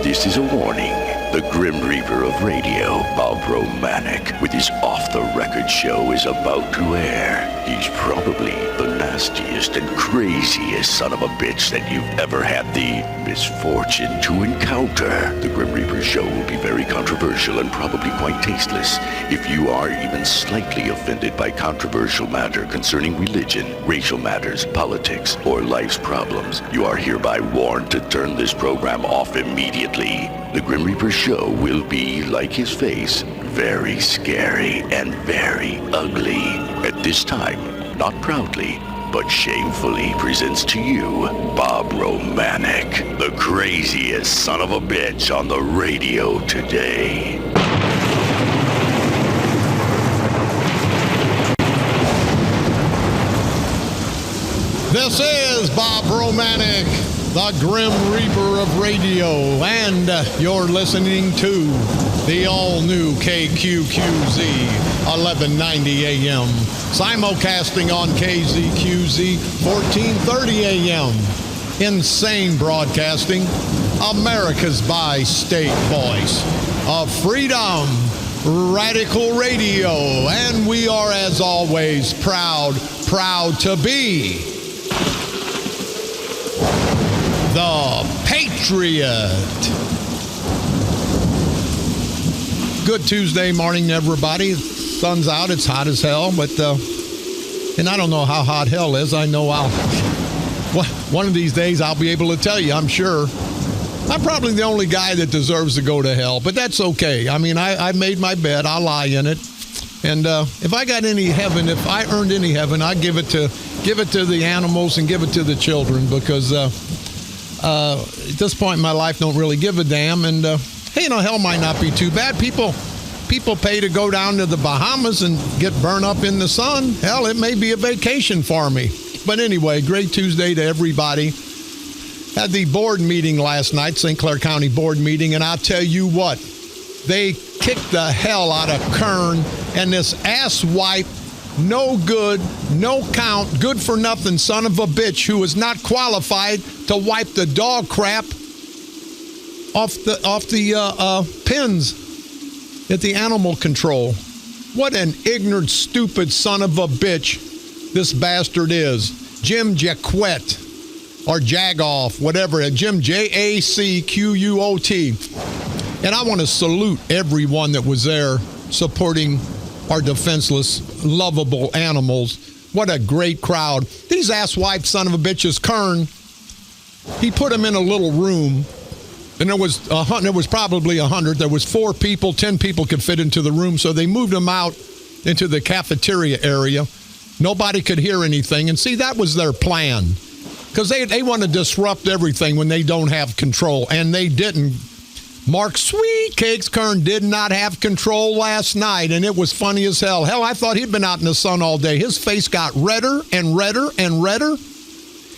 This is a warning. The Grim Reaper of radio, Bob Romanik, with his off-the-record show is about to air. He's probably the nastiest and craziest son of a bitch that you've ever had the misfortune to encounter. The Grim Reaper show will be very controversial and probably quite tasteless. If you are even slightly offended by controversial matter concerning religion, racial matters, politics, or life's problems, you are hereby warned to turn this program off immediately. The Grim Reaper show will be, like his face, very scary and very ugly. At this time, not proudly, but shamefully presents to you Bob Romanik, the craziest son of a bitch on the radio today. This is Bob Romanik, the Grim Reaper of radio, and you're listening to the all-new KQQZ 1190 AM, simulcasting on KZQZ 1430 AM. Insane Broadcasting, America's bi-state voice of freedom, radical radio, and we are, as always, proud to be the Patriot. Good Tuesday morning, everybody. The sun's out. It's hot as hell, but and I don't know how hot hell is. I know one of these days I'll be able to tell you, I'm sure. I'm probably the only guy that deserves to go to hell, but that's okay. I mean, I made my bed. I'll lie in it. And if I got any heaven, if I earned any heaven, I'd give it to the animals and give it to the children, because at this point in my life, don't really give a damn. And hey, hell might not be too bad. People pay to go down to the Bahamas and get burned up in the sun. Hell, it may be a vacation for me. But anyway, great Tuesday to everybody. Had the board meeting last night, St. Clair County board meeting, and I'll tell you what, they kicked the hell out of Kern and this asswipe, no good, no count, good for nothing son of a bitch who is not qualified to wipe the dog crap off the pins at the animal control. What an ignorant, stupid son of a bitch this bastard is. Jim Jacquet, or Jagoff, whatever, Jim Jacquot. And I want to salute everyone that was there supporting our defenseless, lovable animals. What a great crowd. These asswipe son of a bitches, Kern, he put them in a little room, and there was probably 100. There was 4 people, 10 people could fit into the room, so they moved them out into the cafeteria area. Nobody could hear anything, and see, that was their plan, because they want to disrupt everything when they don't have control, and they didn't. Mark Sweet Cakes Kern did not have control last night, and it was funny as hell. Hell, I thought he'd been out in the sun all day. His face got redder and redder and redder.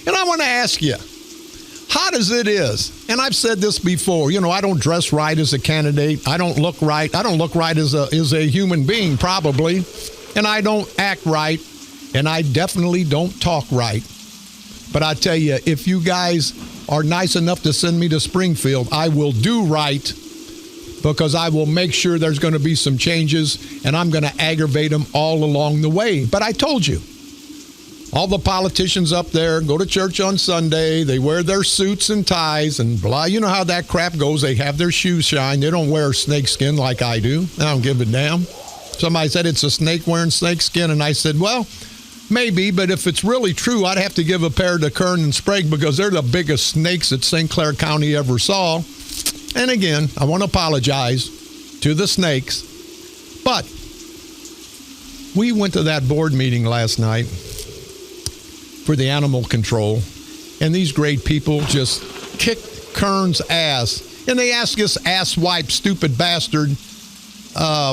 And I want to ask you, hot as it is, and I've said this before, I don't dress right as a candidate. I don't look right. I don't look right as a human being, probably. And I don't act right, and I definitely don't talk right. But I tell you, if you guys are nice enough to send me to Springfield, I will do right, because I will make sure there's going to be some changes, and I'm going to aggravate them all along the way. But I told you, all the politicians up there go to church on Sunday. They wear their suits and ties and blah. You know how that crap goes. They have their shoes shined. They don't wear snakeskin like I do. I don't give a damn. Somebody said it's a snake wearing snakeskin, and I said, well, maybe, but if it's really true, I'd have to give a pair to Kern and Sprague, because they're the biggest snakes that St. Clair County ever saw. And again, I want to apologize to the snakes. But we went to that board meeting last night for the animal control, and these great people just kicked Kern's ass. And they asked this asswipe, stupid bastard,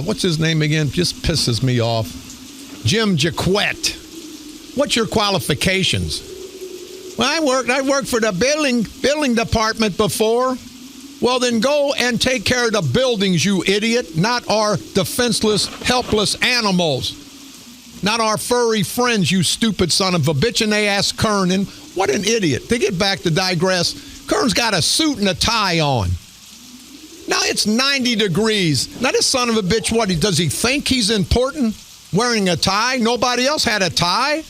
what's his name again? Just pisses me off. Jim Jacquet. What's your qualifications? Well, I worked for the building department before. Well, then go and take care of the buildings, you idiot, not our defenseless, helpless animals. Not our furry friends, you stupid son of a bitch. And they asked Kern, and what an idiot. To get back to digress, Kern's got a suit and a tie on. Now it's 90 degrees. Now this son of a bitch, does he think he's important? Wearing a tie? Nobody else had a tie.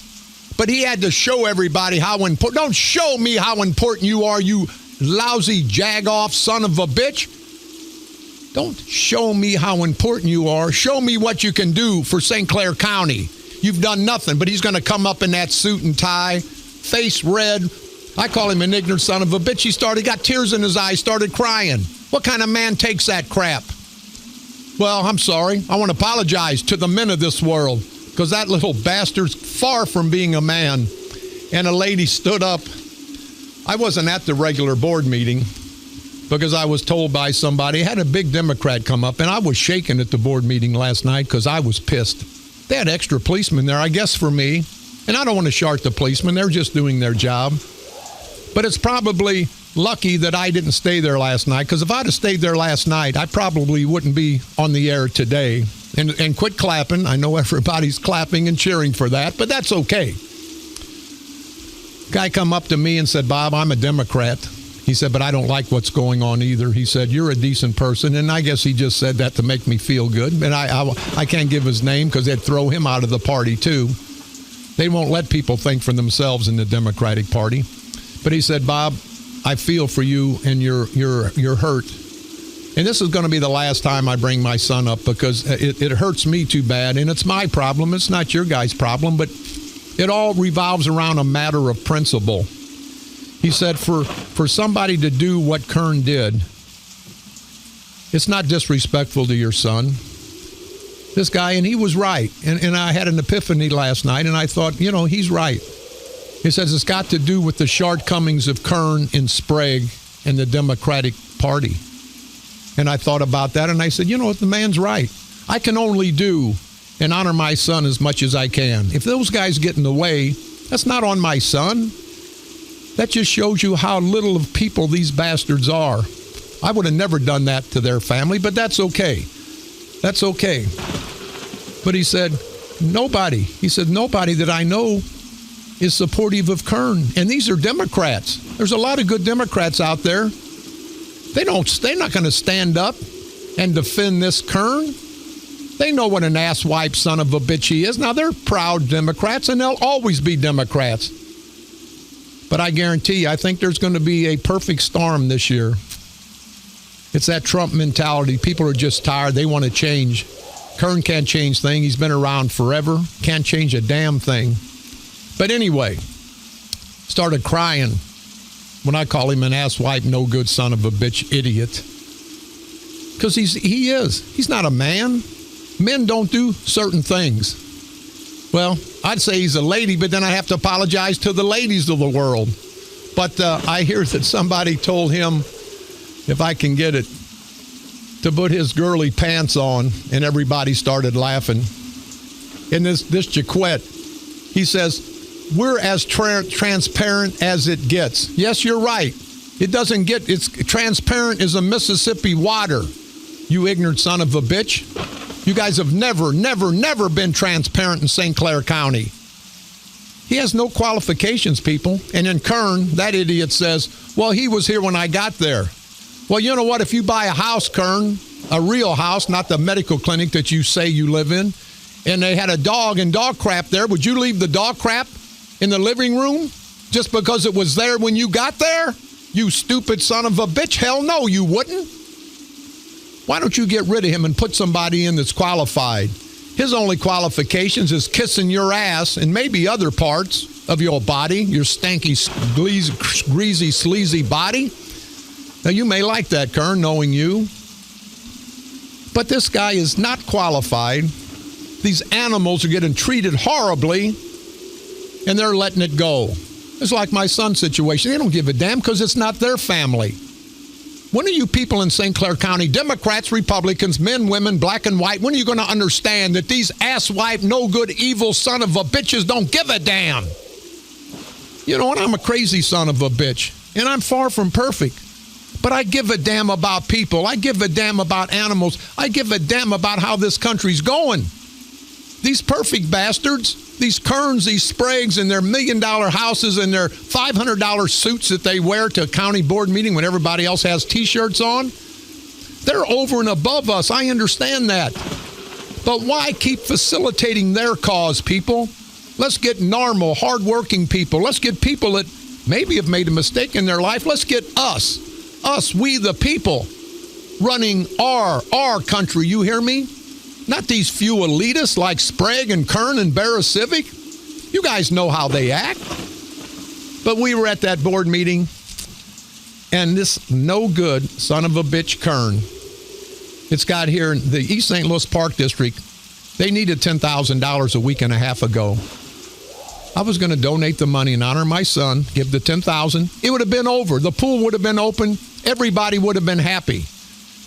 But he had to show everybody how important. Don't show me how important you are, you lousy jag-off son of a bitch. Don't show me how important you are. Show me what you can do for St. Clair County. You've done nothing, but he's going to come up in that suit and tie, face red. I call him an ignorant son of a bitch. He got tears in his eyes, started crying. What kind of man takes that crap? Well, I'm sorry. I want to apologize to the men of this world because that little bastard's far from being a man. And a lady stood up. I wasn't at the regular board meeting because I was told by somebody. I had a big Democrat come up, and I was shaking at the board meeting last night because I was pissed. They had extra policemen there, I guess, for me. And I don't want to shart the policemen. They're just doing their job. But it's probably lucky that I didn't stay there last night, because if I'd have stayed there last night, I probably wouldn't be on the air today. And quit clapping. I know everybody's clapping and cheering for that, but that's okay. Guy come up to me and said, Bob, I'm a Democrat. He said, but I don't like what's going on either. He said, you're a decent person. And I guess he just said that to make me feel good. And I can't give his name because they'd throw him out of the party too. They won't let people think for themselves in the Democratic Party. But he said, Bob, I feel for you and you're hurt. And this is going to be the last time I bring my son up because it hurts me too bad. And it's my problem. It's not your guy's problem. But it all revolves around a matter of principle. He said, for somebody to do what Kern did, it's not disrespectful to your son. This guy, and he was right. And I had an epiphany last night, and I thought, he's right. He says it's got to do with the shortcomings of Kern and Sprague and the Democratic Party. And I thought about that, and I said, the man's right. I can only do and honor my son as much as I can. If those guys get in the way, that's not on my son. That just shows you how little of people these bastards are. I would have never done that to their family, but that's okay. That's okay. But he said, nobody that I know is supportive of Kern. And these are Democrats. There's a lot of good Democrats out there. They're not going to stand up and defend this Kern. They know what an asswipe son of a bitch he is. Now, they're proud Democrats, and they'll always be Democrats. But I guarantee you, I think there's going to be a perfect storm this year. It's that Trump mentality. People are just tired. They want to change. Kern can't change things. He's been around forever. Can't change a damn thing. But anyway, started crying when I call him an asswipe, no good son of a bitch, idiot. Because he is. He's not a man. Men don't do certain things. Well, I'd say he's a lady, but then I have to apologize to the ladies of the world. But I hear that somebody told him, if I can get it, to put his girly pants on, and everybody started laughing. And this Jaquette, he says, we're as transparent as it gets. Yes, you're right. It's transparent as a Mississippi water, you ignorant son of a bitch. You guys have never been transparent in St. Clair County. He has no qualifications, people. And in Kern, that idiot says, well, he was here when I got there. Well, you know what? If you buy a house, Kern, a real house, not the medical clinic that you say you live in, and they had a dog and dog crap there, would you leave the dog crap in the living room just because it was there when you got there? You stupid son of a bitch. Hell no, you wouldn't. Why don't you get rid of him and put somebody in that's qualified? His only qualifications is kissing your ass and maybe other parts of your body, your stanky, greasy, sleazy body. Now, you may like that, Kern, knowing you. But this guy is not qualified. These animals are getting treated horribly, and they're letting it go. It's like my son's situation. They don't give a damn because it's not their family. When are you people in St. Clair County, Democrats, Republicans, men, women, black and white, when are you going to understand that these asswipe, no good, evil son of a bitches don't give a damn? You know what? I'm a crazy son of a bitch, and I'm far from perfect. But I give a damn about people. I give a damn about animals. I give a damn about how this country's going. These perfect bastards, these Kerns, these Spragues, and their $1 million houses and their $500 suits that they wear to a county board meeting when everybody else has T-shirts on, They're over and above us. I understand that. But why keep facilitating their cause, people? Let's get normal, hardworking people. Let's get people that maybe have made a mistake in their life. Let's get us, we the people, running our country. You hear me? Not these few elitists like Sprague and Kern and Barra Civic. You guys know how they act. But we were at that board meeting, and this no good son of a bitch Kern, it's got here in the East St. Louis Park District, they needed $10,000 a week and a half ago. I was going to donate the money in honor of my son, give the $10,000. It would have been over. The pool would have been open. Everybody would have been happy.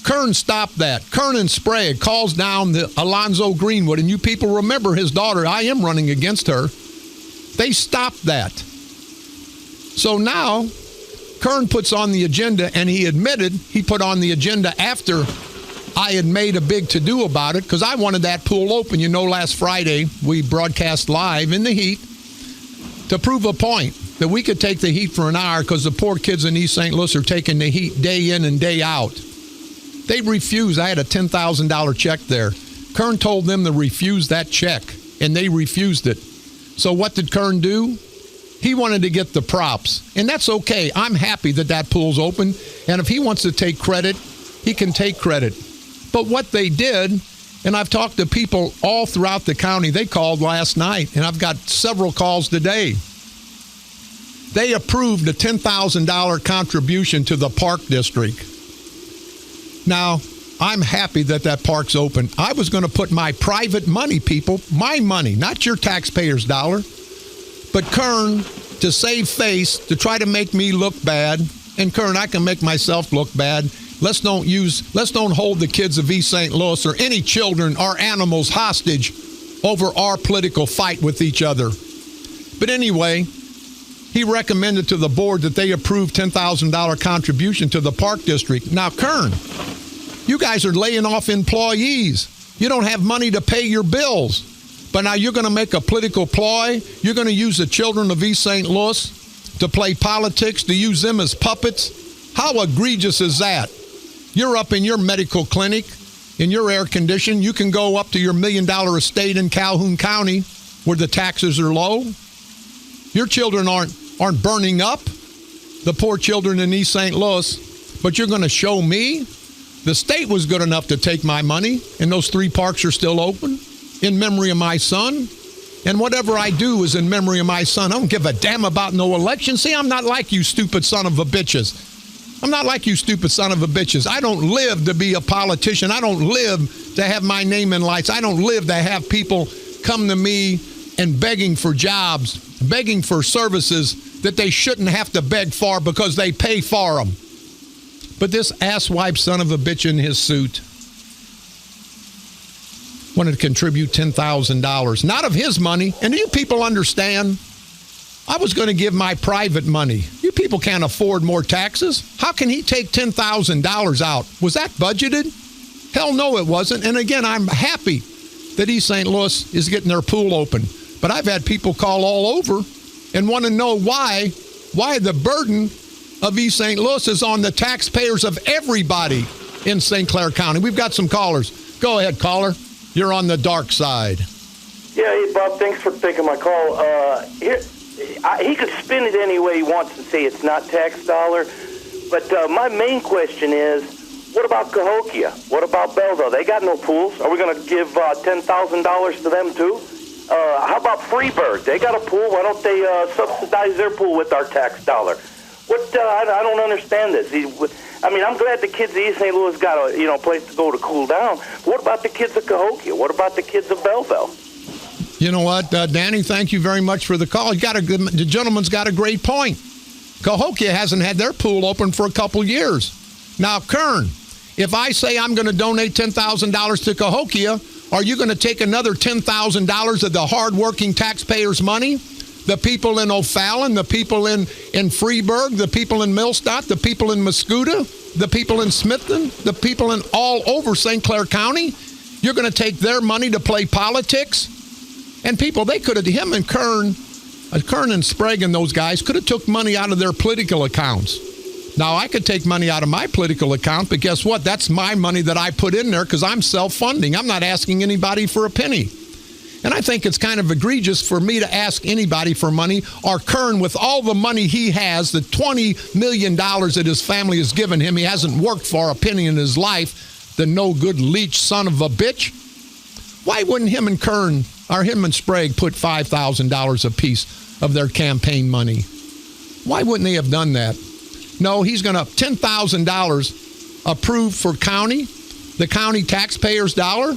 Kern stopped that. Kern and Sprague calls down the Alonzo Greenwood, and you people remember his daughter. I am running against her. They stopped that. So now, Kern puts on the agenda, and he admitted he put on the agenda after I had made a big to-do about it, because I wanted that pool open. You know, last Friday, we broadcast live in the heat to prove a point that we could take the heat for an hour because the poor kids in East St. Louis are taking the heat day in and day out. They refused. I had a $10,000 check there. Kern told them to refuse that check, and they refused it. So what did Kern do? He wanted to get the props, and that's okay. I'm happy that that pool's open, and if he wants to take credit, he can take credit. But what they did, and I've talked to people all throughout the county, they called last night, and I've got several calls today. They approved a $10,000 contribution to the park district. Now, I'm happy that that park's open. I was going to put my private money, people, my money, not your taxpayers' dollar. But Kern, to save face, to try to make me look bad, and Kern, I can make myself look bad. Let's don't hold the kids of East St. Louis or any children or animals hostage over our political fight with each other. But anyway, he recommended to the board that they approve $10,000 contribution to the park district. Now, Kern, you guys are laying off employees. You don't have money to pay your bills. But now you're going to make a political ploy. You're going to use the children of East St. Louis to play politics, to use them as puppets. How egregious is that? You're up in your medical clinic, in your air condition. You can go up to your $1 million estate in Calhoun County where the taxes are low. Your children aren't burning up, the poor children in East St. Louis. But you're going to show me? The state was good enough to take my money, and those 3 parks are still open in memory of my son. And whatever I do is in memory of my son. I don't give a damn about no election. See, I'm not like you stupid son of a bitches. I'm not like you stupid son of a bitches. I don't live to be a politician. I don't live to have my name in lights. I don't live to have people come to me and begging for jobs, begging for services that they shouldn't have to beg for because they pay for them. But this asswipe son of a bitch in his suit wanted to contribute $10,000, not of his money. And do you people understand? I was going to give my private money. You people can't afford more taxes. How can he take $10,000 out? Was that budgeted? Hell no, it wasn't. And again, I'm happy that East St. Louis is getting their pool open. But I've had people call all over and want to know why the burden of East St. Louis is on the taxpayers of everybody in St. Clair County. We've got some callers. Go ahead, caller. You're on the dark side. Yeah, hey, Bob, thanks for taking my call. He could spin it any way he wants and say it's not tax dollar. But my main question is, what about Cahokia? What about Belleville? They got no pools. Are we going to give $10,000 to them, too? How about Freeburg? They got a pool. Why don't they subsidize their pool with our tax dollar? I don't understand this. I'm glad the kids of East St. Louis got a place to go to cool down. What about the kids of Cahokia? What about the kids of Belleville? You know what, Danny, thank you very much for the call. The gentleman's got a great point. Cahokia hasn't had their pool open for a couple years. Now, Kern, if I say I'm going to donate $10,000 to Cahokia, are you going to take another $10,000 of the hardworking taxpayers' money? The people in O'Fallon, the people in Freeburg, the people in Millstadt, the people in Mascoutah, the people in Smithton, the people in all over St. Clair County? You're going to take their money to play politics? And people, they could have, him and Kern and Sprague and those guys could have took money out of their political accounts. Now, I could take money out of my political account, but guess what? That's my money that I put in there because I'm self-funding. I'm not asking anybody for a penny. And I think it's kind of egregious for me to ask anybody for money, or Kern, with all the money he has, the $20 million that his family has given him, he hasn't worked for a penny in his life, the no-good leech son of a bitch. Why wouldn't him and Kern, or him and Sprague, put $5,000 apiece of their campaign money? Why wouldn't they have done that? No, he's going to $10,000 approved for the county taxpayers' dollar.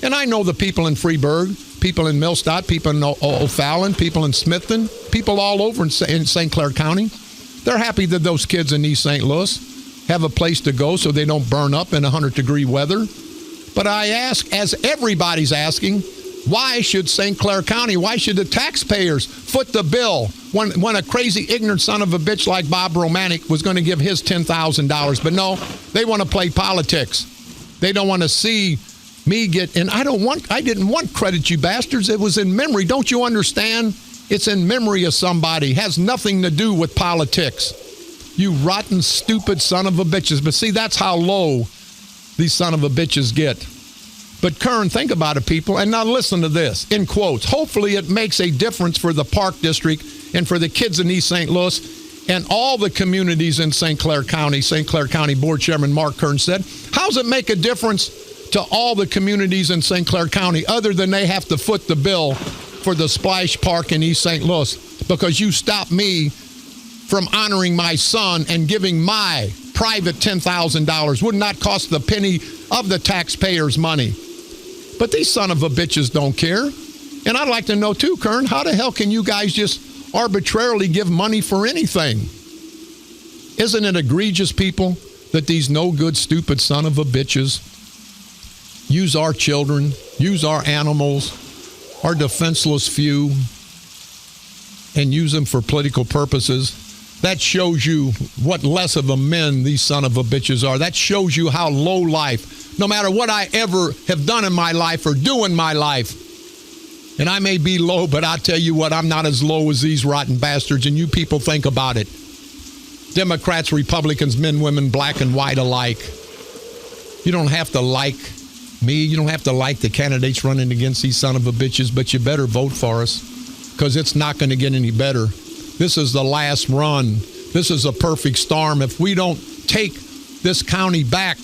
And I know the people in Freeburg, people in Millstadt, people in O'Fallon, people in Smithton, people all over in St. Clair County. They're happy that those kids in East St. Louis have a place to go so they don't burn up in 100-degree weather. But I ask, as everybody's asking, why should St. Clair County, why should the taxpayers foot the bill when a crazy, ignorant son of a bitch like Bob Romanik was going to give his $10,000? But no, they want to play politics. They don't want to see me get, and I didn't want credit, you bastards. It was in memory. Don't you understand? It's in memory of somebody. It has nothing to do with politics. You rotten, stupid son of a bitches. But see, that's how low these son of a bitches get. But Kern, think about it, people. And now listen to this, in quotes. Hopefully it makes a difference for the Park District and for the kids in East St. Louis and all the communities in St. Clair County. St. Clair County Board Chairman Mark Kern said, how does it make a difference to all the communities in St. Clair County other than they have to foot the bill for the splash park in East St. Louis because you stopped me from honoring my son and giving my private $10,000? Would not cost the penny of the taxpayers' money. But these son of a bitches don't care. And I'd like to know too, Kern, how the hell can you guys just arbitrarily give money for anything? Isn't it egregious, people, that these no good, stupid son of a bitches use our children, use our animals, our defenseless few, and use them for political purposes? That shows you what less of a men these son of a bitches are. That shows you how low life, no matter what I ever have done in my life or do in my life, and I may be low, but I tell you what, I'm not as low as these rotten bastards, and you people think about it. Democrats, Republicans, men, women, black and white alike. You don't have to like me. You don't have to like the candidates running against these son of a bitches, but you better vote for us because it's not going to get any better. This is the last run. This is a perfect storm. If we don't take this county back,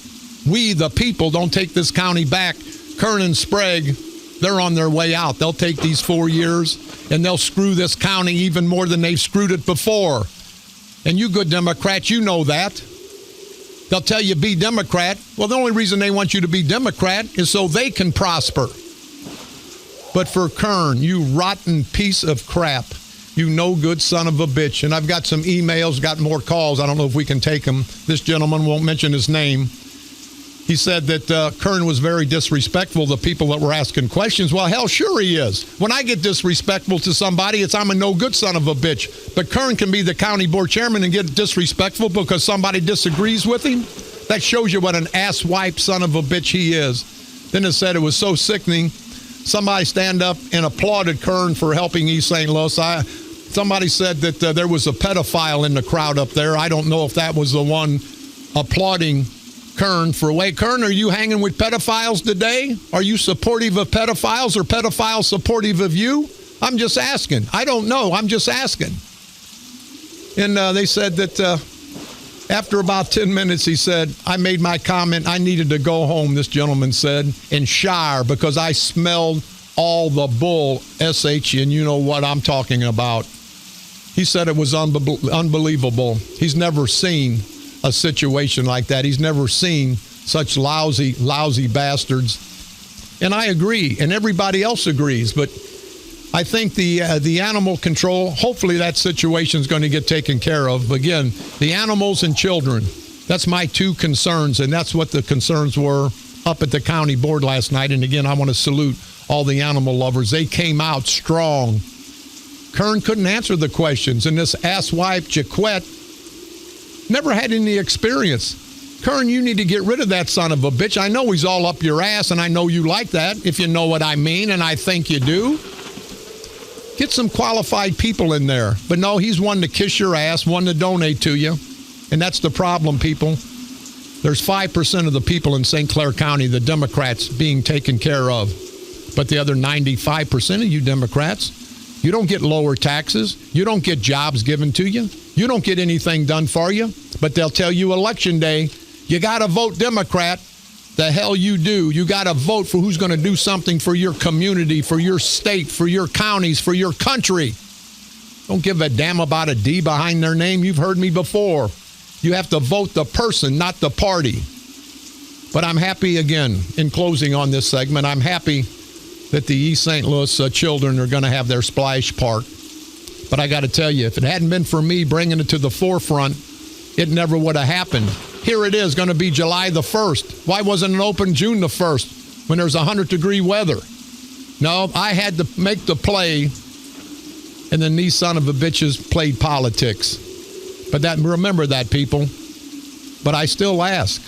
we, the people, don't take this county back, Kern and Sprague, they're on their way out. They'll take these 4 years and they'll screw this county even more than they've screwed it before. And you good Democrats, you know that. They'll tell you be Democrat. Well, the only reason they want you to be Democrat is so they can prosper. But for Kern, you rotten piece of crap, you no good son of a bitch. And I've got some emails, got more calls. I don't know if we can take them. This gentleman won't mention his name. He said that Kern was very disrespectful to people that were asking questions. Well, hell, sure he is. When I get disrespectful to somebody, it's I'm a no good son of a bitch. But Kern can be the county board chairman and get disrespectful because somebody disagrees with him. That shows you what an asswipe son of a bitch he is. Then it said it was so sickening. Somebody stand up and applauded Kern for helping East St. Louis. Somebody said that there was a pedophile in the crowd up there. I don't know if that was the one applauding Kern for Kern, are you hanging with pedophiles today? Are you supportive of pedophiles or pedophiles supportive of you? I'm just asking. I don't know. I'm just asking. And they said that after about 10 minutes, he said, I made my comment. I needed to go home, this gentleman said, and shower because I smelled all the bull, SH, and you know what I'm talking about. He said it was unbelievable. He's never seen a situation like that. He's never seen such lousy bastards. And I agree, and everybody else agrees. But I think the animal control, hopefully that situation is going to get taken care of. Again, the animals and children, that's my two concerns, and that's what the concerns were up at the county board last night. And again, I want to salute all the animal lovers. They came out strong. Kern couldn't answer the questions, and this asswipe Jaquette never had any experience. Kern, you need to get rid of that son of a bitch. I know he's all up your ass, and I know you like that, if you know what I mean, and I think you do. Get some qualified people in there. But no, he's one to kiss your ass, one to donate to you. And that's the problem, people. There's 5% of the people in St. Clair County, the Democrats, being taken care of. But the other 95% of you Democrats, you don't get lower taxes. You don't get jobs given to you. You don't get anything done for you. But they'll tell you election day, you got to vote Democrat. The hell you do. You got to vote for who's going to do something for your community, for your state, for your counties, for your country. Don't give a damn about a D behind their name. You've heard me before. You have to vote the person, not the party. But I'm happy, again, in closing on this segment, I'm happy that the East St. Louis children are going to have their splash park. But I got to tell you, if it hadn't been for me bringing it to the forefront, it never would have happened. Here it is, going to be July the 1st. Why wasn't it open June the 1st when there's 100-degree weather? No, I had to make the play, and then these son of a bitches played politics. But remember that, people. But I still ask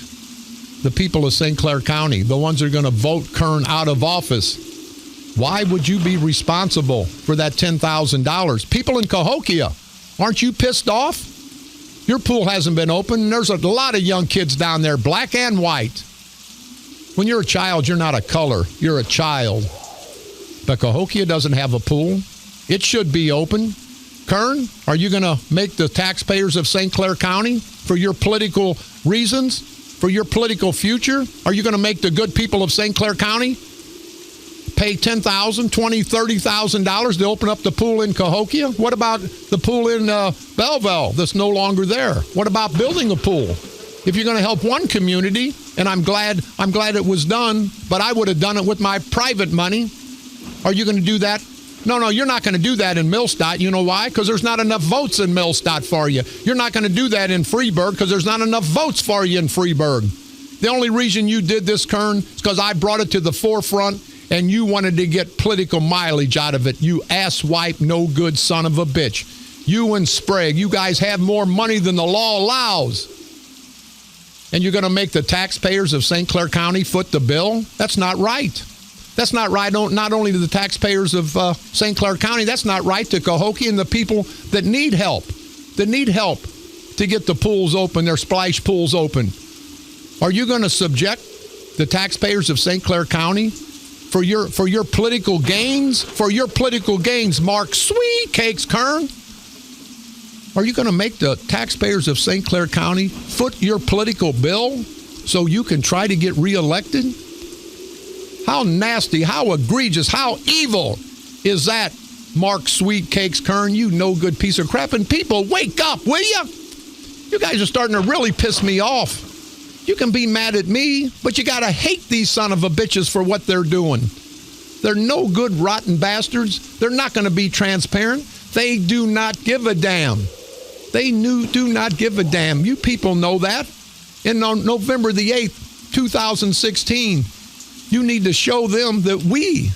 the people of St. Clair County, the ones that are going to vote Kern out of office, why would you be responsible for that $10,000? People in Cahokia, aren't you pissed off? Your pool hasn't been open, and there's a lot of young kids down there, black and white. When you're a child, you're not a color. You're a child. But Cahokia doesn't have a pool. It should be open. Kern, are you going to make the taxpayers of St. Clair County, for your political reasons, for your political future, are you going to make the good people of St. Clair County pay $10,000, $20,000, $30,000 to open up the pool in Cahokia? What about the pool in Belleville that's no longer there? What about building a pool? If you're going to help one community, and I'm glad it was done, but I would have done it with my private money. Are you going to do that? No, you're not going to do that in Millstadt. You know why? Because there's not enough votes in Millstadt for you. You're not going to do that in Freeburg because there's not enough votes for you in Freeburg. The only reason you did this, Kern, is because I brought it to the forefront and you wanted to get political mileage out of it. You asswipe, no good son of a bitch. You and Sprague, you guys have more money than the law allows. And you're going to make the taxpayers of St. Clair County foot the bill? That's not right. That's not right, not only to the taxpayers of St. Clair County, that's not right to Cahokia and the people that need help to get the pools open, their splash pools open. Are you going to subject the taxpayers of St. Clair County for your political gains? For your political gains, Mark Sweet Cakes Kern? Are you going to make the taxpayers of St. Clair County foot your political bill so you can try to get reelected? How nasty, how egregious, how evil is that, Mark Sweet Cakes Kern? You no good piece of crap. And people, wake up, will you? You guys are starting to really piss me off. You can be mad at me, but you got to hate these son of a bitches for what they're doing. They're no good, rotten bastards. They're not going to be transparent. They do not give a damn. They do not give a damn. You people know that. And on November the 8th, 2016, you need to show them that we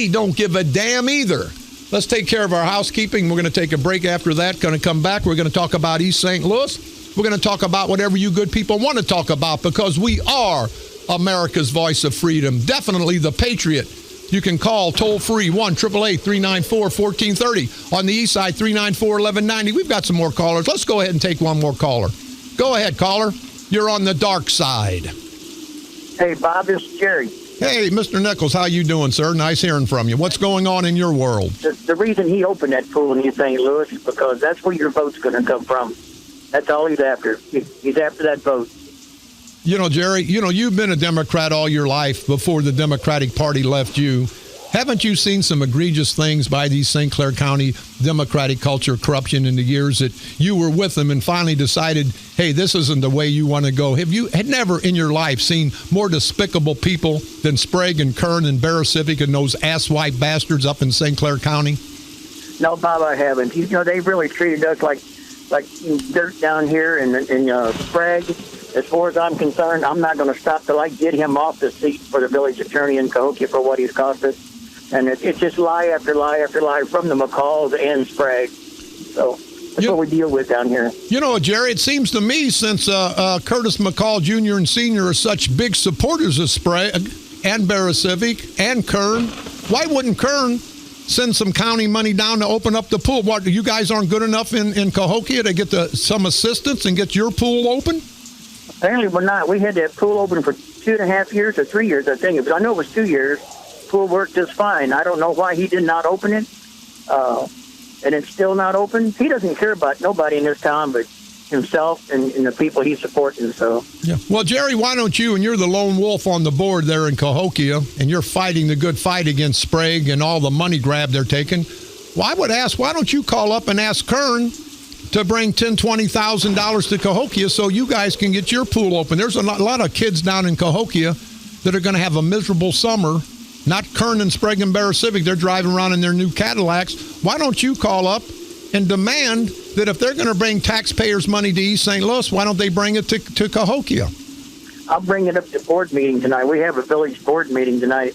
don't give a damn either. Let's take care of our housekeeping. We're going to take a break after that. Going to come back. We're going to talk about East St. Louis. We're going to talk about whatever you good people want to talk about, because we are America's voice of freedom. Definitely the Patriot. You can call toll-free 1-888-394-1430. On the east side, 394-1190. We've got some more callers. Let's go ahead and take one more caller. Go ahead, caller. You're on the dark side. Hey, Bob, this is Jerry. Hey, Mr. Nichols, how you doing, sir? Nice hearing from you. What's going on in your world? The reason he opened that pool in East St. Louis is because that's where your vote's going to come from. That's all he's after. He's after that vote. You know, Jerry, you've been a Democrat all your life before the Democratic Party left you. Haven't you seen some egregious things by these St. Clair County Democratic culture corruption in the years that you were with them and finally decided, hey, this isn't the way you want to go? Have you had never in your life seen more despicable people than Sprague and Kern and Barra Civic and those asswipe bastards up in St. Clair County? No, Bob, I haven't. They really treated us like dirt down here in Sprague. As far as I'm concerned, I'm not going to stop till I get him off the seat for the village attorney in Cahokia for what he's cost us. And it's just lie after lie after lie from the McCalls and Sprague. So that's what we deal with down here. You know, Jerry, it seems to me since Curtis McCall Jr. and Sr. are such big supporters of Sprague and Barra Civic and Kern, why wouldn't Kern send some county money down to open up the pool. What, you guys aren't good enough in Cahokia to get some assistance and get your pool open? Apparently we're not. We had that pool open for 2.5 years or 3 years, I think. But I know it was 2 years. Pool worked just fine. I don't know why he did not open it. And it's still not open. He doesn't care about nobody in this town but himself and the people he's supporting. So, yeah. Well, Jerry, why don't you, and you're the lone wolf on the board there in Cahokia, and you're fighting the good fight against Sprague and all the money grab they're taking. Well, I would ask, why don't you call up and ask Kern to bring $10,000, $20,000 to Cahokia so you guys can get your pool open? There's a lot of kids down in Cahokia that are going to have a miserable summer. Not Kern and Sprague and Bear Civic. They're driving around in their new Cadillacs. Why don't you call up and demand that if they're going to bring taxpayers' money to East St. Louis, why don't they bring it to Cahokia? I'll bring it up at the board meeting tonight. We have a village board meeting tonight.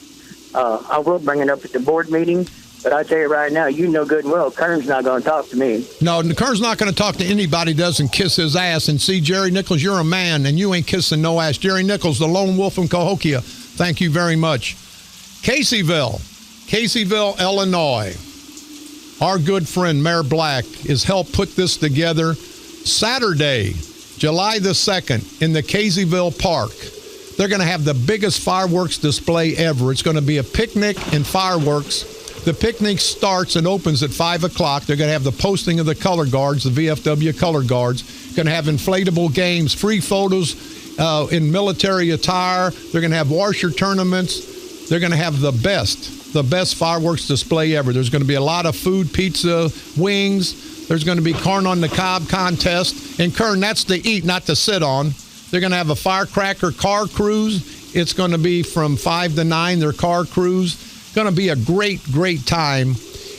I will bring it up at the board meeting. But I tell you right now, you know good and well, Kern's not going to talk to me. No, Kern's not going to talk to anybody that doesn't kiss his ass. And see, Jerry Nichols, you're a man, and you ain't kissing no ass. Jerry Nichols, the lone wolf from Cahokia, thank you very much. Caseyville, Illinois. Our good friend, Mayor Black, has helped put this together. Saturday, July the 2nd, in the Caseyville Park. They're going to have the biggest fireworks display ever. It's going to be a picnic and fireworks. The picnic starts and opens at 5 o'clock. They're going to have the posting of the color guards, the VFW color guards. Going to have inflatable games, free photos in military attire. They're going to have washer tournaments. They're going to have the best fireworks display ever. There's going to be a lot of food, pizza, wings. There's going to be corn on the cob contest. And Kern, that's to eat, not to sit on. They're going to have a firecracker car cruise. It's going to be from 5 to 9, their car cruise. Going to be a great, great time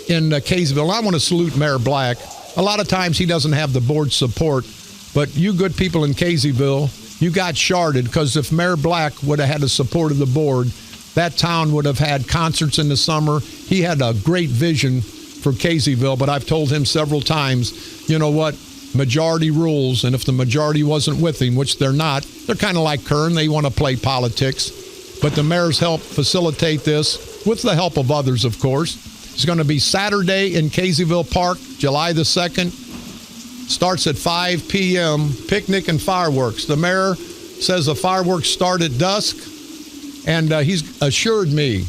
in Caseyville. I want to salute Mayor Black. A lot of times he doesn't have the board support, but you good people in Caseyville, you got sharded, because if Mayor Black would have had the support of the board, that town would have had concerts in the summer. He had a great vision for Caseyville, but I've told him several times, you know what, majority rules, and if the majority wasn't with him, which they're not, they're kind of like Kern, they want to play politics. But the mayor's helped facilitate this, with the help of others, of course. It's going to be Saturday in Caseyville Park, July the 2nd. Starts at 5 p.m., picnic and fireworks. The mayor says the fireworks start at dusk. And he's assured me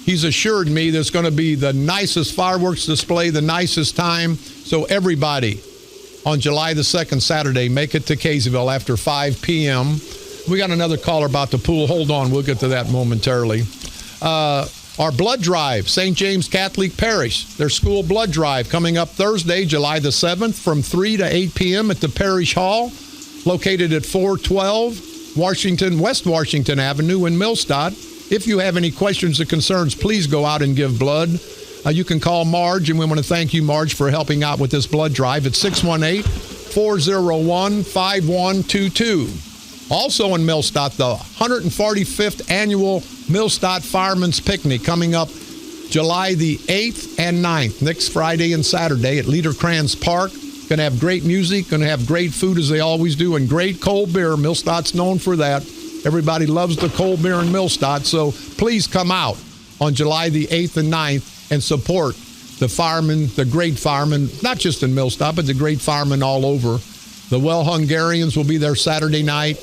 there's going to be the nicest fireworks display, the nicest time. So everybody on July the 2nd, Saturday, make it to Caseyville after 5 p.m. We got another caller about the pool. Hold on, we'll get to that momentarily. Our blood drive, St. James Catholic Parish, their school blood drive coming up Thursday, July the 7th from 3 to 8 p.m. at the Parish Hall, located at 412 West Washington Avenue in Millstadt. If you have any questions or concerns, please go out and give blood. You can call Marge, and we want to thank you, Marge, for helping out with this blood drive at 618-401-5122. Also in Millstadt, the 145th Annual Millstadt Fireman's Picnic coming up July the 8th and 9th, next Friday and Saturday at Liederkranz Park. Going to have great music, going to have great food as they always do, and great cold beer. Millstadt's known for that. Everybody loves the cold beer in Millstadt, so please come out on July the 8th and 9th and support the firemen, the great firemen, not just in Millstadt, but the great firemen all over. The Well Hungarians will be there Saturday night.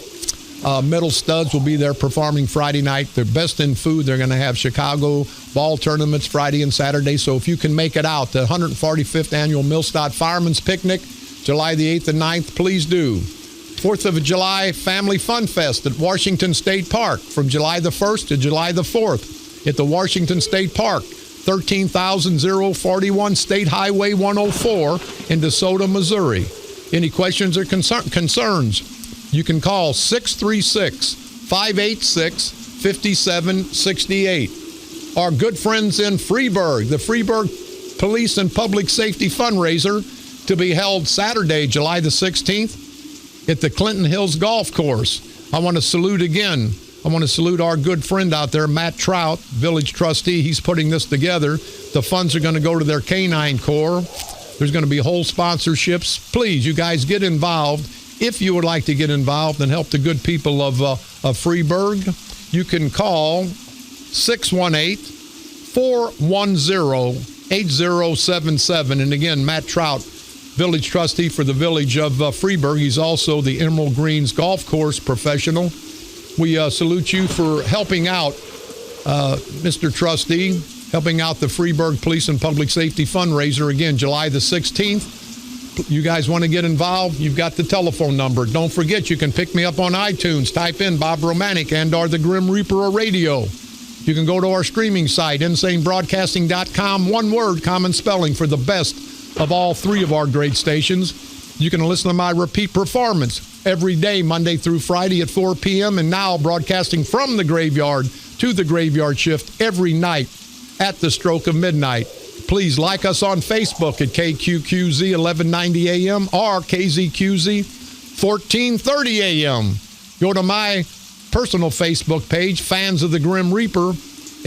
Middle Studs will be there performing Friday night. They're best in food. They're going to have Chicago ball tournaments Friday and Saturday. So if you can make it out, the 145th Annual Millstadt Fireman's Picnic, July the 8th and 9th, please do. 4th of July Family Fun Fest at Washington State Park from July the 1st to July the 4th at the Washington State Park, 13,041 State Highway 104 in DeSoto, Missouri. Any questions or concerns? You can call 636-586-5768. Our good friends in Freeburg, the Freeburg Police and Public Safety Fundraiser, to be held Saturday, July the 16th at the Clinton Hills Golf Course. I want to salute again. I want to salute our good friend out there, Matt Trout, village trustee. He's putting this together. The funds are going to go to their Canine Corps. There's going to be whole sponsorships. Please, you guys, get involved. If you would like to get involved and help the good people of Freeburg, you can call 618-410 8077. And again, Matt Trout, village trustee for the village of Freeburg. He's also the Emerald Greens golf course professional. We salute you for helping out, Mr. Trustee, helping out the Freeburg Police and Public Safety fundraiser. Again, July the 16th. You guys want to get involved? You've got the telephone number. Don't forget, you can pick me up on iTunes. Type in Bob Romanik and or the Grim Reaper of Radio. You can go to our streaming site, insanebroadcasting.com. One word, common spelling, for the best of all three of our great stations. You can listen to my repeat performance every day, Monday through Friday at 4 p.m. And now broadcasting from the graveyard to the graveyard shift every night at the stroke of midnight. Please like us on Facebook at KQQZ 1190 AM or KZQZ 1430 AM. Go to my personal Facebook page, Fans of the Grim Reaper,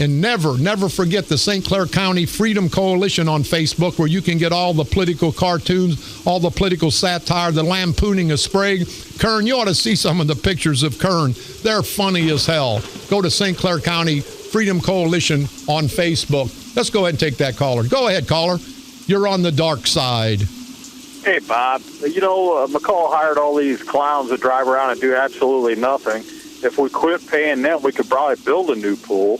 and never forget the St. Clair County Freedom Coalition on Facebook, where you can get all the political cartoons, all the political satire, the lampooning of Sprague. Kern, you ought to see some of the pictures of Kern. They're funny as hell. Go to St. Clair County Freedom Coalition on Facebook. Let's go ahead and take that caller. Go ahead, caller. You're on the dark side. Hey, Bob. McCall hired all these clowns that drive around and do absolutely nothing. If we quit paying them, we could probably build a new pool.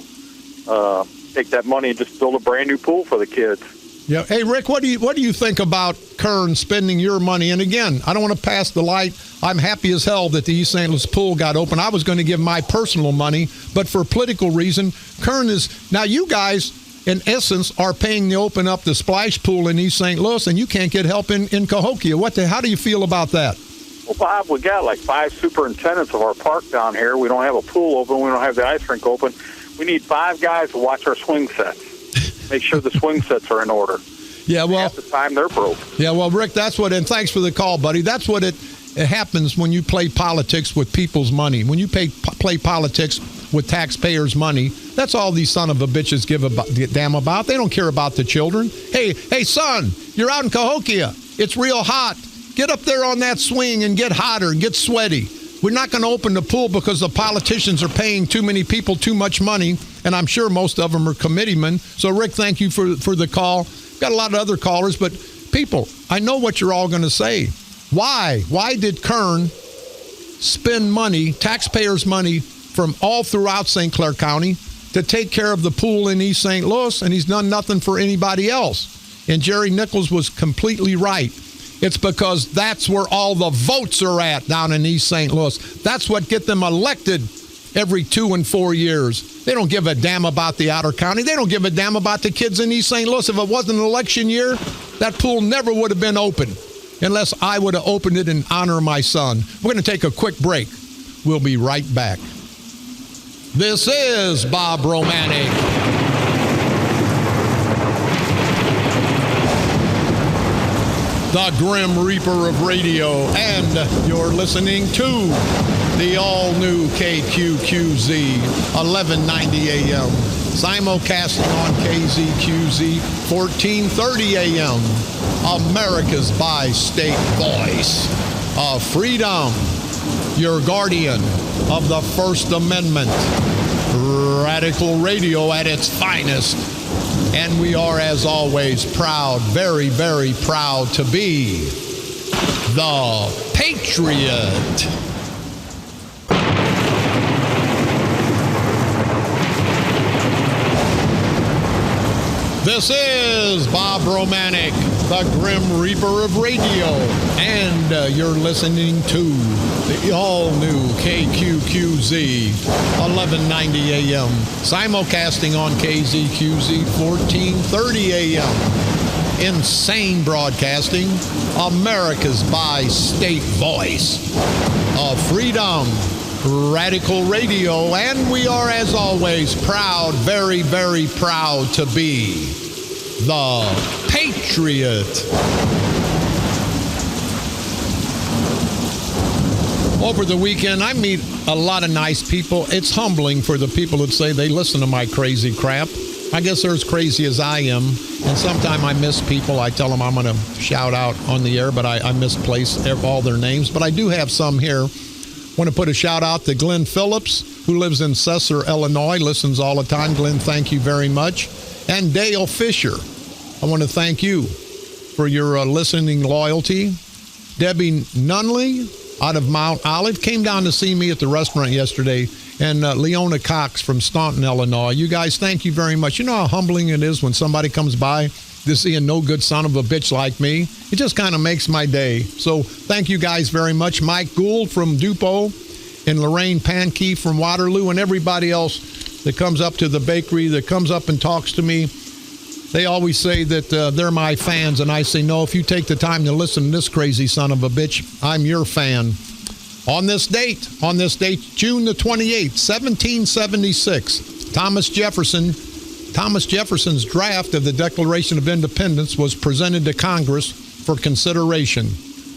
Take that money and just build a brand new pool for the kids. Yeah. Hey, Rick, what do you think about Kern spending your money? And again, I don't want to pass the light. I'm happy as hell that the East St. Louis pool got open. I was going to give my personal money, but for political reason, Kern is now. You guys, in essence, are paying to open up the splash pool in East St. Louis, and you can't get help in Cahokia. How do you feel about that? Well, Bob, we got like 5 superintendents of our park down here. We don't have a pool open. We don't have the ice rink open. We need 5 guys to watch our swing sets. Make sure the swing sets are in order. Yeah, well, half the time they're broke. Yeah, well, Rick, and thanks for the call, buddy. That's what it happens when you play politics with people's money. When you play politics with taxpayers' money, that's all these son of a bitches give a damn about. They don't care about the children. Hey, son, you're out in Cahokia. It's real hot. Get up there on that swing and get hotter and get sweaty. We're not going to open the pool because the politicians are paying too many people too much money, and I'm sure most of them are committeemen. So, Rick, thank you for the call. Got a lot of other callers, but people, I know what you're all going to say. Why? Why did Kern spend money, taxpayers' money, from all throughout St. Clair County to take care of the pool in East St. Louis, and he's done nothing for anybody else? And Jerry Nichols was completely right. It's because that's where all the votes are at down in East St. Louis. That's what get them elected every 2 and 4 years. They don't give a damn about the outer county. They don't give a damn about the kids in East St. Louis. If it wasn't an election year, that pool never would have been open unless I would have opened it in honor of my son. We're going to take a quick break. We'll be right back. This is Bob Romanik. The Grim Reaper of Radio, and you're listening to the all-new KQQZ 1190 AM, simulcasting on KZQZ 1430 AM, America's bi-state voice of freedom, your guardian of the First Amendment, radical radio at its finest. And we are, as always, proud, very, very proud to be the Patriot. This is Bob Romanik, the Grim Reaper of Radio, and you're listening to the all-new KQQZ 1190 AM, simulcasting on KZQZ 1430 AM. Insane Broadcasting, America's bi-state voice of freedom, radical radio, and we are, as always, proud, very, very proud to be the Patriot. Over the weekend, I meet a lot of nice people. It's humbling for the people that say they listen to my crazy crap. I guess they're as crazy as I am, and sometimes I miss people. I tell them I'm going to shout out on the air, but I misplace all their names. But I do have some here. Want to put a shout out to Glenn Phillips, who lives in Cesar, Illinois, listens all the time. Glenn, thank you very much. And Dale Fisher. I want to thank you for your listening loyalty. Debbie Nunley out of Mount Olive came down to see me at the restaurant yesterday, and Leona Cox from Staunton, Illinois. You guys, thank you very much. You know how humbling it is when somebody comes by to see a no-good son of a bitch like me? It just kind of makes my day. So thank you guys very much. Mike Gould from Dupo and Lorraine Pankey from Waterloo and everybody else that comes up to the bakery, that comes up and talks to me. They always say that they're my fans, and I say, no, if you take the time to listen to this crazy son of a bitch, I'm your fan. On this date, June the 28th, 1776, Thomas Jefferson's draft of the Declaration of Independence was presented to Congress for consideration.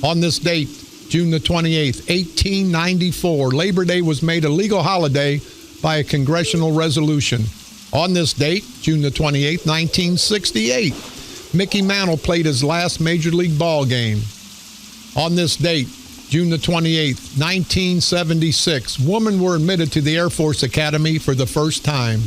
On this date, June the 28th, 1894, Labor Day was made a legal holiday by a congressional resolution. On this date, June the 28th, 1968, Mickey Mantle played his last Major League ball game. On this date, June the 28th, 1976, women were admitted to the Air Force Academy for the first time.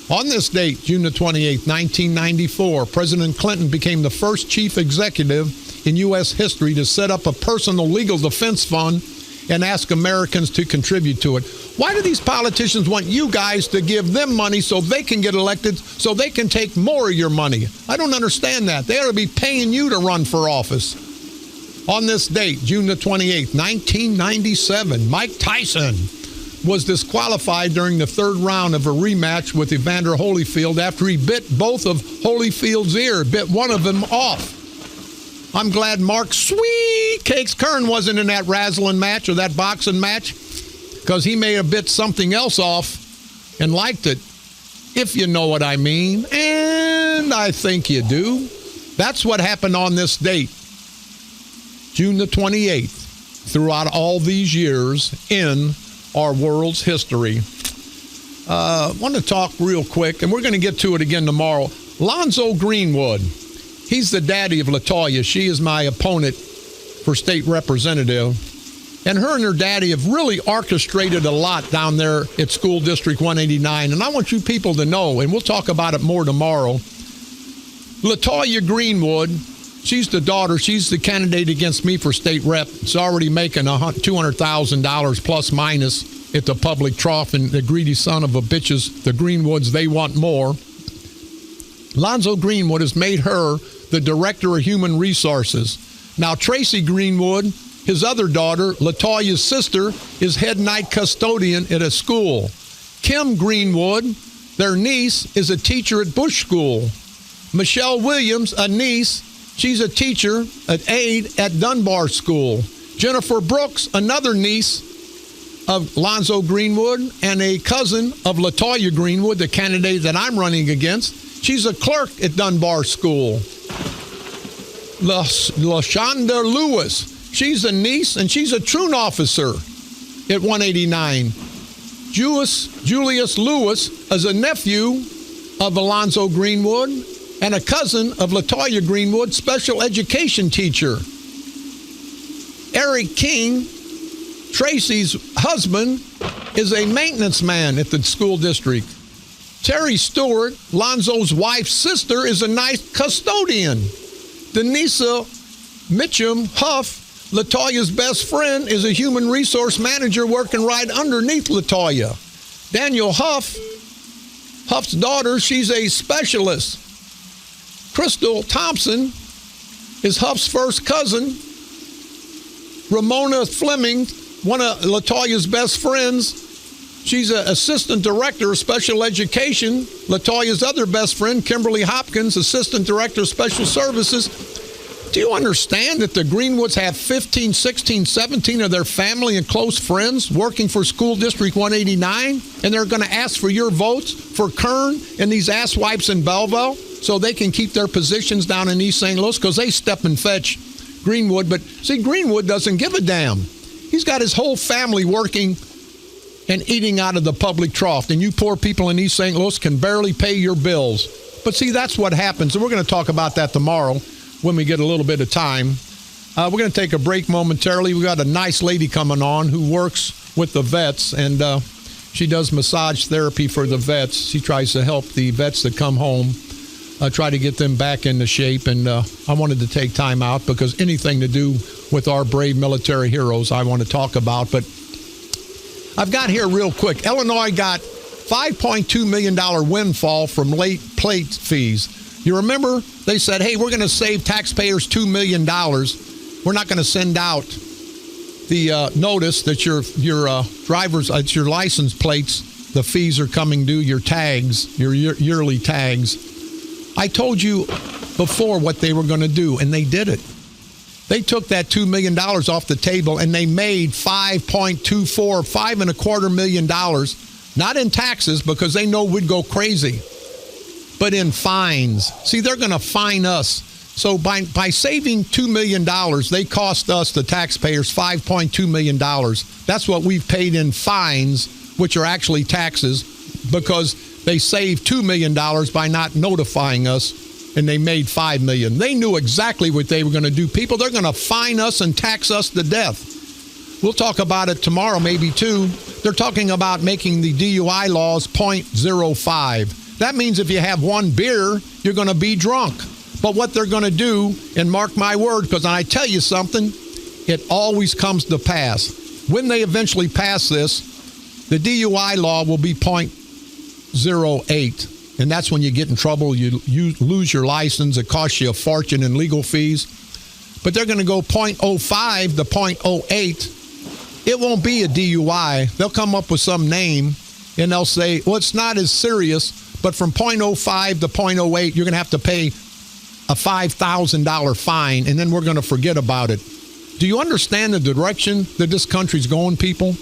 On this date, June the 28th, 1994, President Clinton became the first chief executive in U.S. history to set up a personal legal defense fund and ask Americans to contribute to it. Why do these politicians want you guys to give them money so they can get elected, so they can take more of your money? I don't understand that. They ought to be paying you to run for office. On this date, June the 28th, 1997, Mike Tyson was disqualified during the third round of a rematch with Evander Holyfield after he bit both of Holyfield's ear, bit one of them off. I'm glad Mark Sweet Cakes Kern wasn't in that wrestling match or that boxing match, because he may have bit something else off and liked it, if you know what I mean. And I think you do. That's what happened on this date, June the 28th, throughout all these years in our world's history. I want to talk real quick, and we're going to get to it again tomorrow. Lonzo Greenwood. He's the daddy of LaToya. She is my opponent for state representative. And her and her daddy have really orchestrated a lot down there at School District 189. And I want you people to know, and we'll talk about it more tomorrow, LaToya Greenwood, she's the daughter. She's the candidate against me for state rep. It's already making $200,000 plus minus at the public trough. And the greedy son of a bitches, the Greenwoods, they want more. Lonzo Greenwood has made her the director of human resources. Now, Tracy Greenwood, his other daughter, LaToya's sister, is head night custodian at a school. Kim Greenwood, their niece, is a teacher at Bush School. Michelle Williams, a niece, she's a teacher, an aide at Dunbar School. Jennifer Brooks, another niece of Lonzo Greenwood and a cousin of LaToya Greenwood, the candidate that I'm running against. She's a clerk at Dunbar School. LaShonda Lewis, she's a niece and she's a truant officer at 189. Julius Lewis is a nephew of Alonzo Greenwood and a cousin of LaToya Greenwood, special education teacher. Eric King, Tracy's husband, is a maintenance man at the school district. Terry Stewart, Lonzo's wife's sister, is a nice custodian. Denisa Mitchum Huff, LaToya's best friend, is a human resource manager working right underneath LaToya. Daniel Huff's daughter, she's a specialist. Crystal Thompson is Huff's first cousin. Ramona Fleming, one of LaToya's best friends, she's an assistant director of special education. LaToya's other best friend, Kimberly Hopkins, assistant director of special services. Do you understand that the Greenwoods have 15, 16, 17 of their family and close friends working for School District 189? And they're going to ask for your votes for Kern and these asswipes in Belleville so they can keep their positions down in East St. Louis, because they step and fetch Greenwood. But see, Greenwood doesn't give a damn. He's got his whole family working and eating out of the public trough, and you poor people in East St. Louis can barely pay your bills. But see, that's what happens, and we're going to talk about that tomorrow when we get a little bit of time. We're going to take a break momentarily. We got a nice lady coming on who works with the vets, and she does massage therapy for the vets. She tries to help the vets that come home. try to get them back into shape. And I wanted to take time out because anything to do with our brave military heroes I want to talk about. But I've got here real quick. Illinois got $5.2 million windfall from late plate fees. You remember they said, hey, we're going to save taxpayers $2 million. We're not going to send out the notice that your license plates, the fees are coming due, your tags, your yearly tags. I told you before what they were going to do, and they did it. They took that $2 million off the table, and they made $5.25 million, not in taxes because they know we'd go crazy, but in fines. See, they're going to fine us. So by saving $2 million, they cost us, the taxpayers, $5.2 million. That's what we've paid in fines, which are actually taxes, because they saved $2 million by not notifying us, and they made $5 million. They knew exactly what they were going to do. People, they're going to fine us and tax us to death. We'll talk about it tomorrow, maybe too. They're talking about making the DUI laws 0.05. That means if you have one beer, you're going to be drunk. But what they're going to do, and mark my word, because I tell you something, it always comes to pass. When they eventually pass this, the DUI law will be 0.08. And that's when you get in trouble. You lose your license. It costs you a fortune in legal fees. But they're going to go 0.05 to 0.08. It won't be a DUI. They'll come up with some name, and they'll say, well, it's not as serious, but from 0.05 to 0.08, you're going to have to pay a $5,000 fine, and then we're going to forget about it. Do you understand the direction that this country's going, people?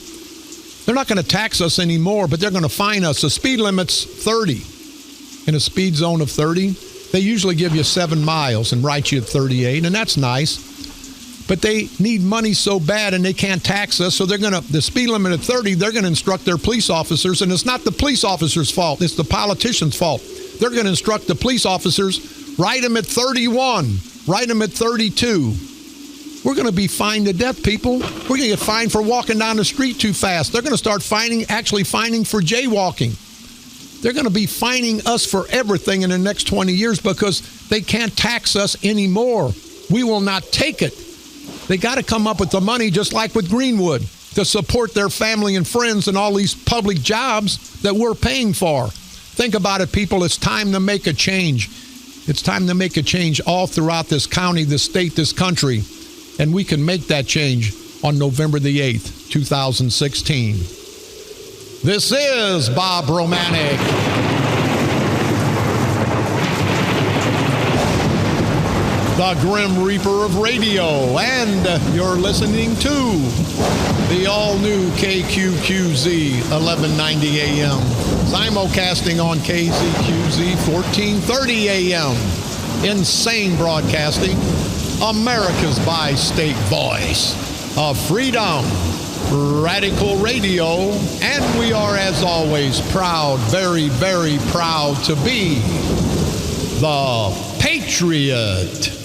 They're not going to tax us anymore, but they're going to fine us. The speed limit's 30. In a speed zone of 30, they usually give you 7 miles and write you at 38, and that's nice. But they need money so bad, and they can't tax us, so they're going to, the speed limit at 30, they're going to instruct their police officers, and it's not the police officers' fault, it's the politicians' fault. They're going to instruct the police officers, write them at 31, write them at 32. We're going to be fined to death, people. We're going to get fined for walking down the street too fast. They're going to start actually fining for jaywalking. They're going to be fining us for everything in the next 20 years because they can't tax us anymore. We will not take it. They got to come up with the money, just like with Greenwood, to support their family and friends and all these public jobs that we're paying for. Think about it, people. It's time to make a change. It's time to make a change all throughout this county, this state, this country. And we can make that change on November the 8th, 2016. This is Bob Romanik. The Grim Reaper of Radio, and you're listening to the all-new KQQZ 1190 AM, simulcasting on KZQZ 1430 AM, insane broadcasting, America's bi-state voice of freedom, Radical Radio, and we are, as always, proud, very, very proud to be the Patriot.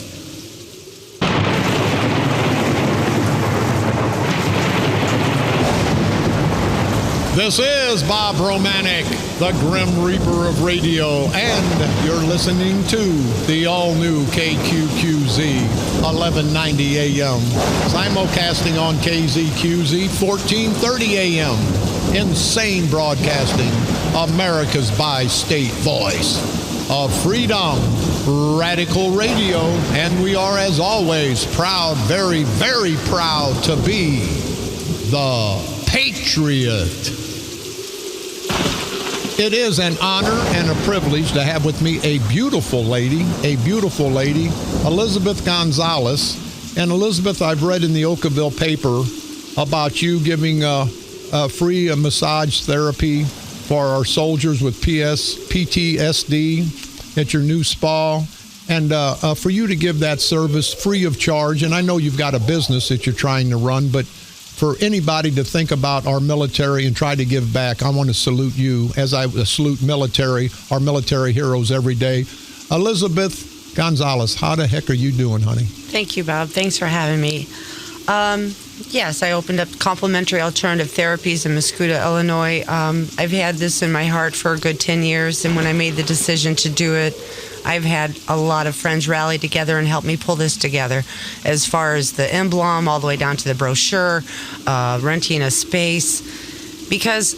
This is Bob Romanik, the Grim Reaper of Radio, and you're listening to the all-new KQQZ 1190 AM, simulcasting on KZQZ 1430 AM, insane broadcasting, America's bi-state voice of freedom, Radical Radio, and we are, as always, proud, very, very proud to be the Patriot. It is an honor and a privilege to have with me a beautiful lady, Elizabeth Gonzalez. And Elizabeth, I've read in the Oakville paper about you giving free massage therapy for our soldiers with PTSD at your new spa. And for you to give that service free of charge, and I know you've got a business that you're trying to run, but for anybody to think about our military and try to give back, I want to salute you as I salute our military heroes every day. Elizabeth Gonzalez, how the heck are you doing, honey? Thank you, Bob. Thanks for having me. Yes, I opened up complimentary alternative therapies in Muscuda, Illinois. I've had this in my heart for a good 10 years, and when I made the decision to do it, I've had a lot of friends rally together and help me pull this together, as far as the emblem all the way down to the brochure, renting a space, because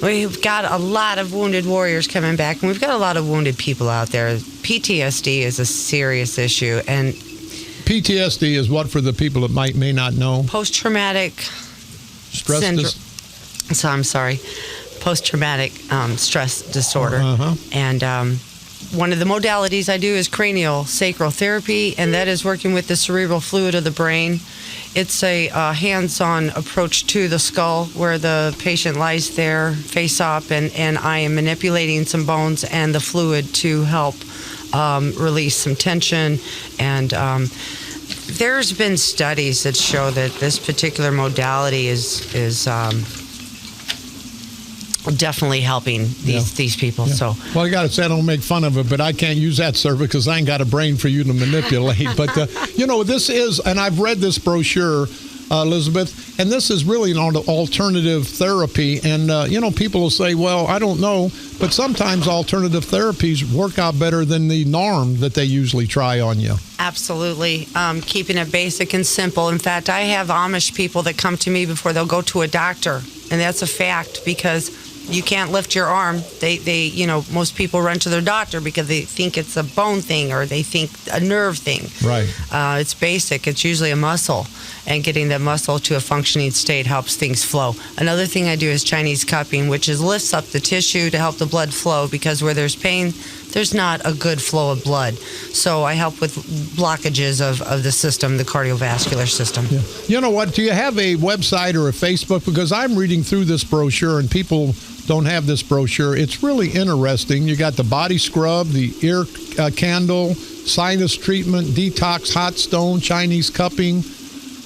we've got a lot of wounded warriors coming back, and we've got a lot of wounded people out there. PTSD is a serious issue, and PTSD is what, for the people that may not know? Post-traumatic stress post-traumatic stress disorder. And one of the modalities I do is cranial sacral therapy, and that is working with the cerebral fluid of the brain. It's a hands-on approach to the skull, where the patient lies there face up, and I am manipulating some bones and the fluid to help release some tension. And there's been studies that show that this particular modality is definitely helping these people. Yeah. So, well, I got to say, I don't make fun of it, but I can't use that service because I ain't got a brain for you to manipulate. But this is, and I've read this brochure, Elizabeth, and this is really an alternative therapy. And people will say, well, I don't know, but sometimes alternative therapies work out better than the norm that they usually try on you. Absolutely. Keeping it basic and simple. In fact, I have Amish people that come to me before they'll go to a doctor, and that's a fact, because you can't lift your arm. They most people run to their doctor because they think it's a bone thing, or they think a nerve thing. Right. It's basic. It's usually a muscle, and getting the muscle to a functioning state helps things flow. Another thing I do is Chinese cupping, which lifts up the tissue to help the blood flow, because where there's pain, there's not a good flow of blood. So I help with blockages of the system, the cardiovascular system. Yeah. You know what? Do you have a website or a Facebook? Because I'm reading through this brochure, and people don't have this brochure. It's really interesting. You got the body scrub, the ear candle, sinus treatment, detox, hot stone, Chinese cupping,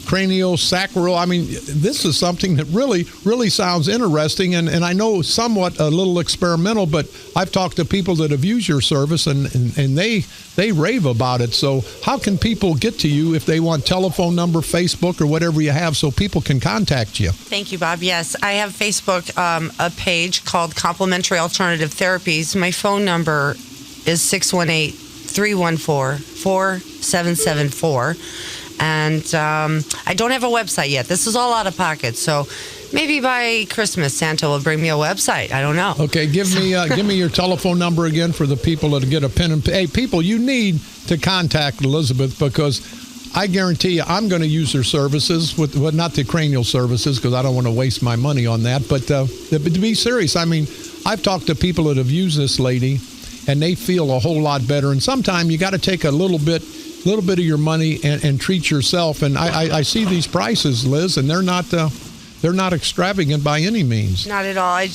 craniosacral. I mean, this is something that really, really sounds interesting, and I know somewhat a little experimental, but I've talked to people that have used your service, and they rave about it. So how can people get to you if they want telephone number, Facebook, or whatever you have, so people can contact you? Thank you, Bob. Yes, I have Facebook, a page called Complementary Alternative Therapies. My phone number is 618-314-4774. And I don't have a website yet. This is all out of pocket. So maybe by Christmas, Santa will bring me a website. I don't know. Okay, give me your telephone number again for the people that get a pen and hey, people, you need to contact Elizabeth, because I guarantee you I'm going to use her services, with not the cranial services, because I don't want to waste my money on that. But to be serious, I mean, I've talked to people that have used this lady, and they feel a whole lot better. And sometimes you got to take a little bit of your money and treat yourself. And I see these prices, Liz, and they're not extravagant by any means. Not at all. I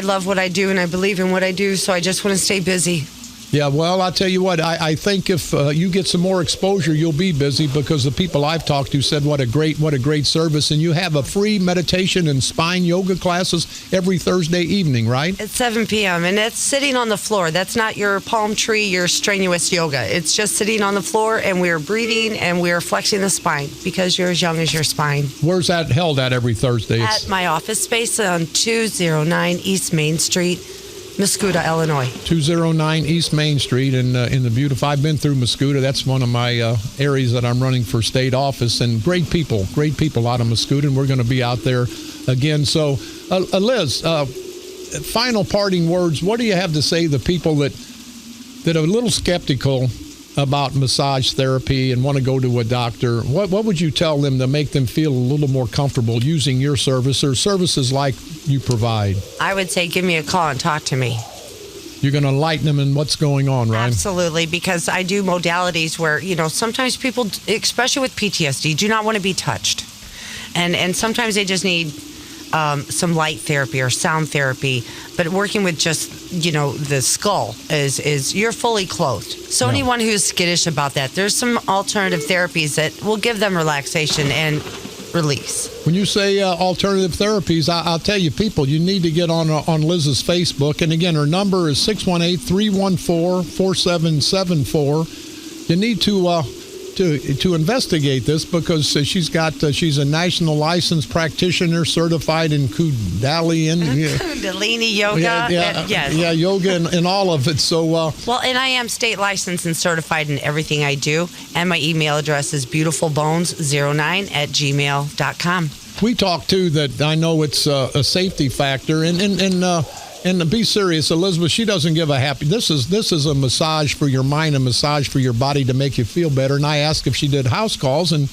love what I do, and I believe in what I do, so I just want to stay busy. Yeah, well, I'll tell you what, I think if you get some more exposure, you'll be busy, because the people I've talked to said what a great service. And you have a free meditation and spine yoga classes every Thursday evening, right? At 7 p.m., and that's sitting on the floor. That's not your palm tree, your strenuous yoga. It's just sitting on the floor, and we're breathing, and we're flexing the spine, because you're as young as your spine. Where's that held at every Thursday? At my office space on 209 East Main Street, Muscuda, Illinois. 209 East Main Street in the beautiful. I've been through Muscuda. That's one of my areas that I'm running for state office, and great people out of Muscuda, and we're going to be out there again. So, Liz, final parting words. What do you have to say to the people that are a little skeptical about massage therapy and want to go to a doctor? What would you tell them to make them feel a little more comfortable using your service or services like you provide? I would say give me a call and talk to me. You're going to enlighten them in what's going on, right? Absolutely, because I do modalities where, sometimes people, especially with PTSD, do not want to be touched. And sometimes they just need some light therapy or sound therapy, but working with just the skull is you're fully clothed. So anyone who's skittish about that, there's some alternative therapies that will give them relaxation and release. When you say alternative therapies, I'll tell you, people, you need to get on Liz's Facebook. And again, her number is 618-314-4774. You need to to investigate this because she's a national licensed practitioner certified in Kundalini yoga. Yes. Yoga and all of it. So well, and I am state licensed and certified in everything I do, and my email address is beautifulbones09@gmail.com. We talked too that I know it's a safety factor, and be serious, Elizabeth. She doesn't give a happy. This is a massage for your mind, a massage for your body to make you feel better. And I asked if she did house calls, and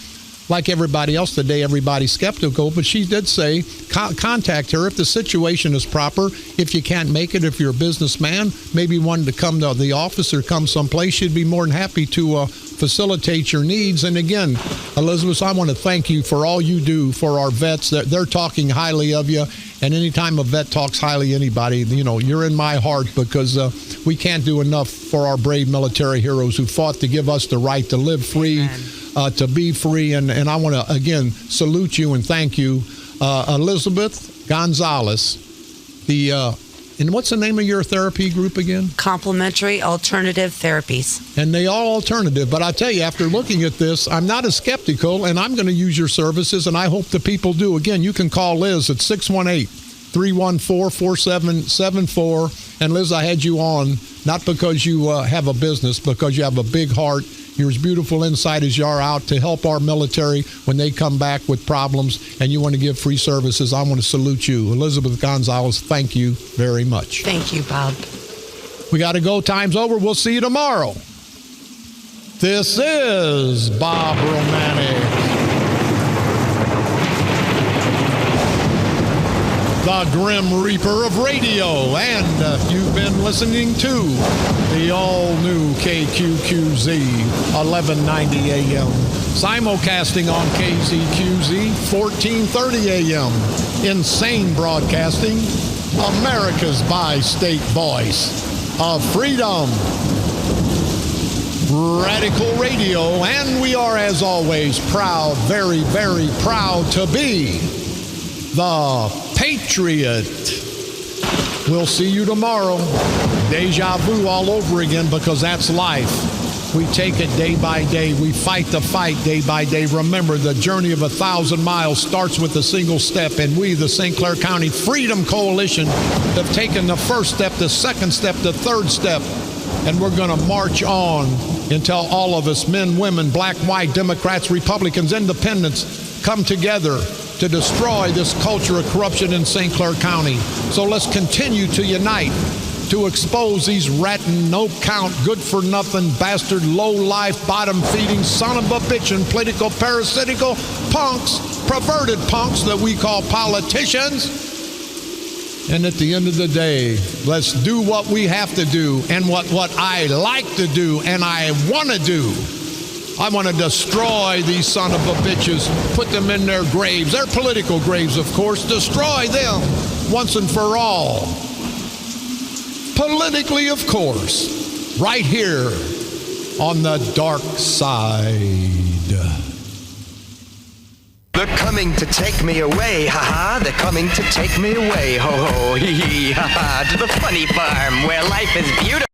like everybody else today, everybody's skeptical. But she did say contact her if the situation is proper. If you can't make it, if you're a businessman, maybe wanting to come to the office or come someplace, she'd be more than happy to facilitate your needs. And again, Elizabeth, I want to thank you for all you do for our vets. They're talking highly of you. And anytime a vet talks highly of anybody, you're in my heart because we can't do enough for our brave military heroes who fought to give us the right to live free, to be free. And I want to, again, salute you and thank you. Elizabeth Gonzalez, and what's the name of your therapy group again? Complementary Alternative Therapies. And they all alternative. But I tell you, after looking at this, I'm not as skeptical, and I'm going to use your services, and I hope the people do. Again, you can call Liz at 618-314-4774. And Liz, I had you on not because you have a business, because you have a big heart. You're as beautiful inside as you are out to help our military when they come back with problems, and you want to give free services. I want to salute you. Elizabeth Gonzalez, thank you very much. Thank you, Bob. We got to go. Time's over. We'll see you tomorrow. This is Bob Romanik, the Grim Reaper of radio, and you've been listening to the all-new KQQZ 1190 AM, simulcasting on KZQZ 1430 AM, Insane Broadcasting, America's bi-state voice of freedom, Radical Radio, and we are, as always, proud, very, very proud to be the Patriot. We'll see you tomorrow. Deja vu all over again because that's life. We take it day by day. We fight the fight day by day. Remember, the journey of 1,000 miles starts with a single step, and we, the St. Clair County Freedom Coalition, have taken the first step, the second step, the third step, and we're going to march on until all of us, men, women, black, white, Democrats, Republicans, independents, come together to destroy this culture of corruption in St. Clair County. So let's continue to unite to expose these ratting, no-count, good-for-nothing, bastard, low-life, bottom-feeding, son of a bitch and political parasitical punks, perverted punks that we call politicians. And at the end of the day, let's do what we have to do and what I like to do and I want to do. I want to destroy these son of a bitches, put them in their graves, their political graves, of course, destroy them once and for all. Politically, of course, right here on the dark side. They're coming to take me away, ha-ha. They're coming to take me away, ho-ho, hee-hee, ha-ha. To the funny farm where life is beautiful.